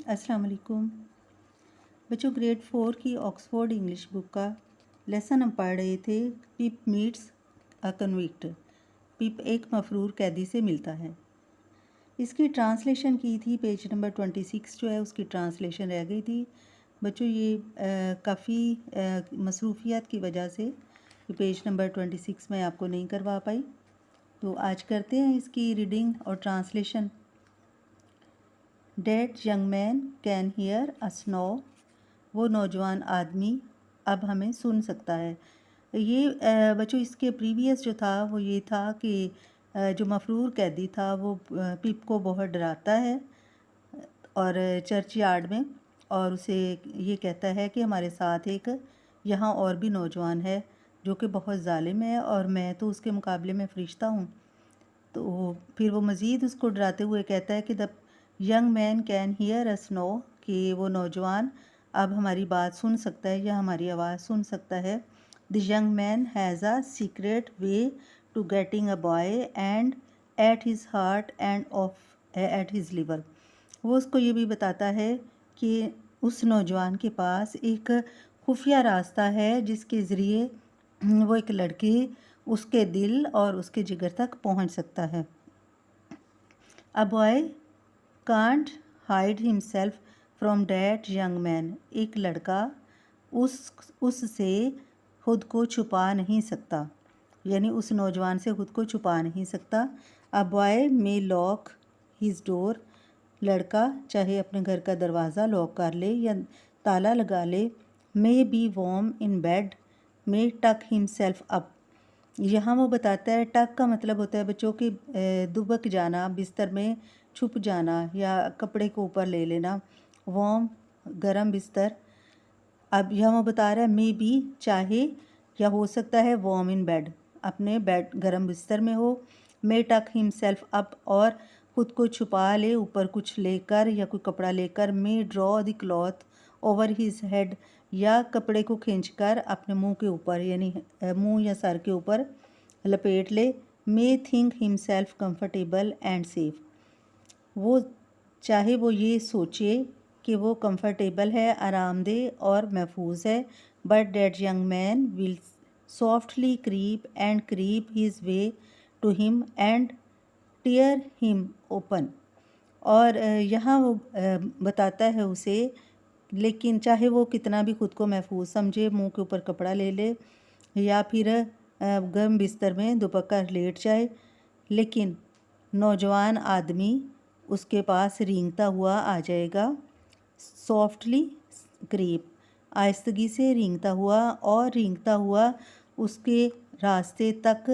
अस्सलाम वालेकुम बच्चों। ग्रेड 4 की ऑक्सफोर्ड इंग्लिश बुक का लेसन हम पढ़ रहे थे। पिप मीट्स अ कन्विक्ट। पिप एक मफरूर कैदी से मिलता है। इसकी ट्रांसलेशन की थी, पेज नंबर 26 जो है उसकी ट्रांसलेशन रह गई थी बच्चों। ये काफ़ी मसरूफियत की वजह से पेज नंबर 26 में आपको नहीं करवा पाई, तो आज करते हैं इसकी रीडिंग और translation. That young man can hear us now. वो नौजवान आदमी अब हमें सुन सकता है। ये बच्चों इसके प्रीवियस जो था वो ये था कि जो मफरूर कैदी था वो पिप को बहुत डराता है और चर्च यार्ड में, और उसे ये कहता है कि हमारे साथ एक यहाँ और भी नौजवान है जो कि बहुत ज़ालिम है और मैं तो उसके मुकाबले में फ़रिश्ता हूँ। तो फिर वो मज़ीद उसको डराते हुए कहता है कि the young man can hear us know, कि वो नौजवान अब हमारी बात सुन सकता है या हमारी आवाज़ सुन सकता है। The young man has a secret way to getting a boy and at his heart and of at his liver. वो उसको ये भी बताता है कि उस नौजवान के पास एक खुफिया रास्ता है जिसके ज़रिए वो एक लड़की उसके दिल और उसके जिगर तक पहुंच सकता है। A boy can't hide himself from that young man. एक लड़का उससे खुद को छुपा नहीं सकता, यानी उस नौजवान से खुद को छुपा नहीं सकता। A boy may lock his door. लड़का चाहे अपने घर का दरवाज़ा लॉक कर ले या ताला लगा ले। May be warm in bed, may tuck himself up. यहाँ वो बताता है, टक का मतलब होता है बच्चों की दुबक जाना, बिस्तर में छुप जाना या कपड़े को ऊपर ले लेना। वार्म गरम बिस्तर। अब यहाँ वो बता रहा है मे बी चाहे या हो सकता है वार्म इन बेड, अपने बेड गरम बिस्तर में हो। मे टक हिमसेल्फ अप, और खुद को छुपा ले ऊपर कुछ लेकर या कोई कपड़ा लेकर। May draw the cloth over his head, या कपड़े को खींचकर अपने मुंह के ऊपर यानी मुंह या सर के ऊपर लपेट ले। May think himself comfortable and safe. वो चाहे वो ये सोचे कि वो कंफर्टेबल है, आरामदेह और महफूज है। But that young man will softly creep his way to him and tear him open. और यहाँ वो बताता है उसे, लेकिन चाहे वो कितना भी खुद को महफूज समझे, मुंह के ऊपर कपड़ा ले ले या फिर गर्म बिस्तर में दुपक कर लेट जाए, लेकिन नौजवान आदमी उसके पास रेंगता हुआ आ जाएगा। सॉफ्टली क्रीप, आहिस्तगी से रेंगता हुआ, और रेंगता हुआ उसके रास्ते तक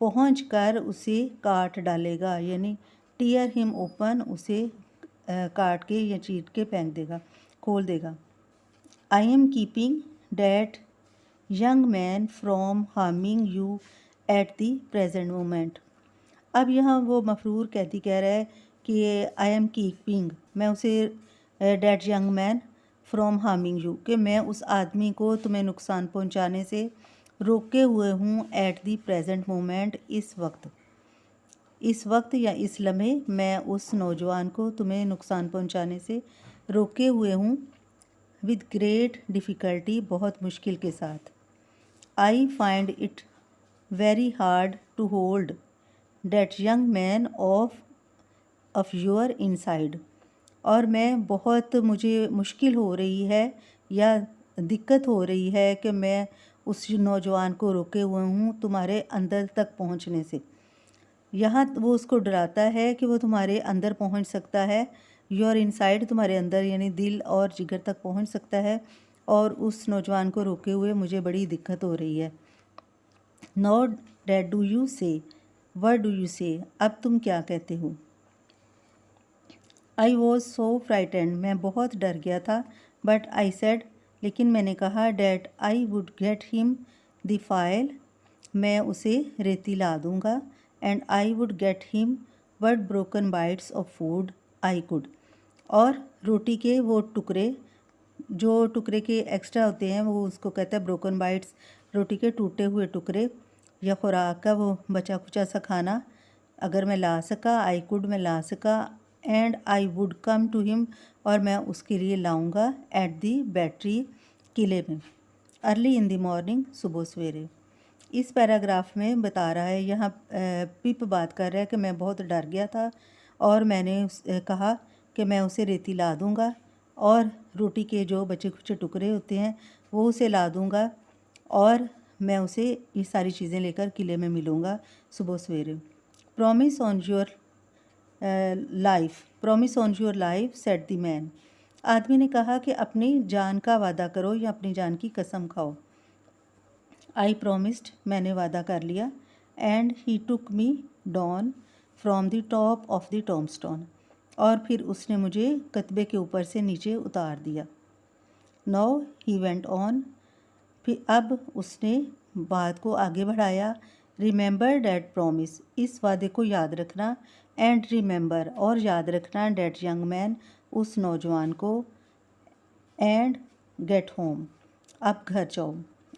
पहुंचकर उसे काट डालेगा, यानी टीयर हिम ओपन, उसे काट के या चीर के फेंक देगा, खोल देगा। I am keeping that young man from harming you at the present moment. अब यहाँ वो मफरूर कैदी कह रहा है कि आई एम कीपिंग, मैं उसे that young man from harming you, कि मैं उस आदमी को तुम्हें नुकसान पहुँचाने से रोके हुए हूँ। एट दी प्रेजेंट मोमेंट, इस वक्त या इस लम्हे मैं उस नौजवान को तुम्हें नुकसान पहुँचाने से रोके हुए हूँ। विद ग्रेट डिफ़िकल्टी, बहुत मुश्किल के साथ। I find it very hard to hold that young man off your inside. और मुझे मुश्किल हो रही है या दिक्कत हो रही है कि मैं उस नौजवान को रोके हुए हूँ तुम्हारे अंदर तक पहुँचने से। यहाँ वो उसको डराता है कि वो तुम्हारे अंदर पहुँच सकता है। योर इनसाइड, तुम्हारे अंदर यानी दिल और जिगर तक पहुँच सकता है, और उस नौजवान को रोके हुए मुझे बड़ी दिक्कत हो रही है। नो डैट डू यू से, व्हाट डू यू से, अब तुम क्या कहते हो। आई वॉज सो फ्राइटेंड, मैं बहुत डर गया था। बट आई सेड, लेकिन मैंने कहा। That I would get him the file, मैं उसे रेती ला दूँगा। And I would get him what broken bytes of food I could, और रोटी के वो टुकड़े, जो टुकड़े के एक्स्ट्रा होते हैं वो उसको कहता है ब्रोकन बाइट्स, रोटी के टूटे हुए टुकड़े या खुराक का वो बचा खुचा सा खाना, अगर मैं ला सका। आई कुड, मैं ला सका। And I would come to him, और मैं उसके लिए लाऊंगा एट दी बैटरी, किले में, अर्ली इन द मॉर्निंग, सुबह सवेरे। इस पैराग्राफ में बता रहा है, यहाँ पिप बात कर रहा है कि मैं बहुत डर गया था और मैंने कहा कि मैं उसे रेती ला दूँगा और रोटी के जो बचे खुचे टुकड़े होते हैं वो उसे ला दूँगा और मैं उसे ये सारी चीज़ें लेकर किले में मिलूँगा सुबह सवेरे। Promise on your life said the man. आदमी ने कहा कि अपनी जान का वादा करो या अपनी जान की कसम खाओ। आई प्रोमिस्ड, मैंने वादा कर लिया। And he took me down from the top of the tombstone, और फिर उसने मुझे कतबे के ऊपर से नीचे उतार दिया। नाउ ही वेंट ऑन, फिर अब उसने बात को आगे बढ़ाया। रिमेंबर डैट प्रॉमिस, इस वादे को याद रखना। एंड रिमेंबर, और याद रखना, डैट यंग मैन, उस नौजवान को। एंड गेट होम, अब घर जाओ,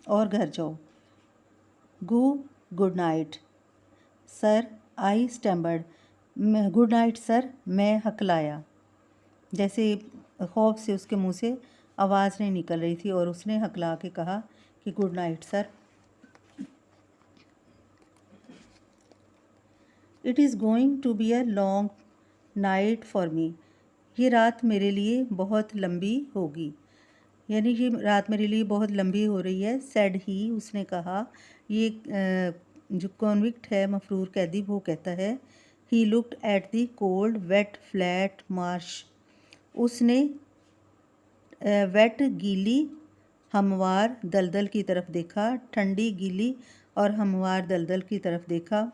और घर जाओ। गुड नाइट सर, आई स्टैम्बर्ड, गुड नाइट सर, मैं हकलाया। जैसे खौफ से उसके मुंह से आवाज़ नहीं निकल रही थी और उसने हकला के कहा कि good night sir. It is going to be a long night for me, ये रात मेरे लिए बहुत लंबी होगी, यानी ये रात मेरे लिए बहुत लंबी हो रही है। सेड ही, उसने कहा। ये जो कॉन्विक्ट है, मफरूर कैदी, वो कहता है। He looked at the cold wet flat marsh, उसने वेट गीली हमवार दलदल की तरफ देखा, ठंडी गीली और हमवार दलदल की तरफ देखा।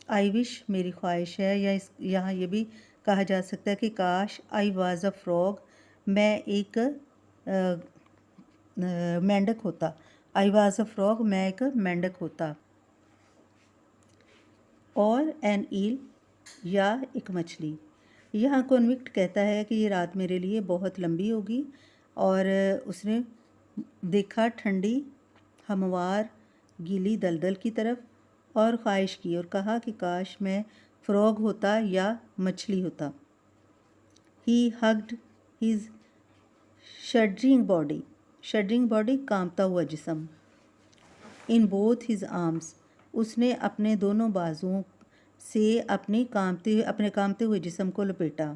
आई विश, मेरी ख्वाहिश है, या यहाँ ये भी कहा जा सकता है कि काश। आई वाज अ फ्रॉग, मैं एक मेंढक होता। आई वाज अ फ्रॉग, मैं एक मेंढक होता। और एन ईल, या एक मछली। यहाँ कॉन्विक्ट कहता है कि ये रात मेरे लिए बहुत लंबी होगी, और उसने देखा ठंडी हमवार गीली दलदल की तरफ और ख्वाहिश की और कहा कि काश मैं फ्रॉग होता या मछली होता। He hugged his shuddering body, कांपता हुआ जिस्म। इन बोथ हिज आर्म्स, उसने अपने दोनों बाजुओं से अपने कांपते हुए जिस्म को लपेटा।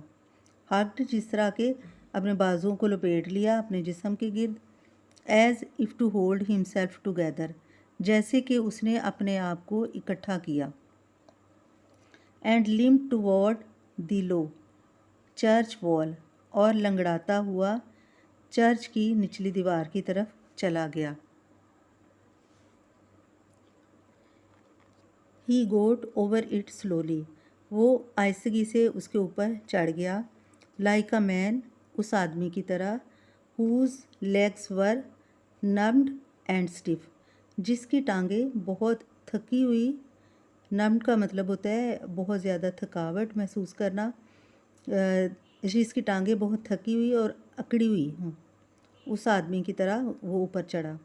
हग्ड, जिस तरह के अपने बाजुओं को लपेट लिया अपने जिस्म के गिर्द। As if to hold himself together, जैसे कि उसने अपने आप को इकट्ठा किया। And limp toward the low church wall, और लंगड़ाता हुआ चर्च की निचली दीवार की तरफ चला गया। ही गोट ओवर इट स्लोली, वो आहिस्तगी से उसके ऊपर चढ़ गया। लाइक अ मैन, उस आदमी की तरह। Whose legs were numbed and stiff, जिसकी टांगें बहुत थकी हुई। नम्ड का मतलब होता है बहुत ज़्यादा थकावट महसूस करना। जिसकी टांगें बहुत थकी हुई और अकड़ी हुई हों, उस आदमी की तरह वो ऊपर चढ़ा।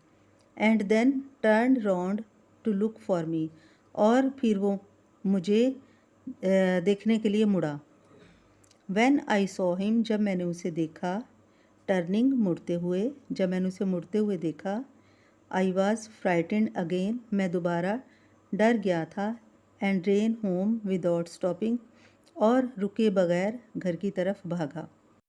And then turn round to look for me, और फिर वो मुझे देखने के लिए मुड़ा। व्हेन आई सॉ हिम, जब मैंने उसे देखा। टर्निंग, मुड़ते हुए, जब मैंने उसे मुड़ते हुए देखा। आई वॉज फ्राइटेंड अगेन, मैं दोबारा डर गया था। And rain home without stopping, और रुके बगैर घर की तरफ भागा।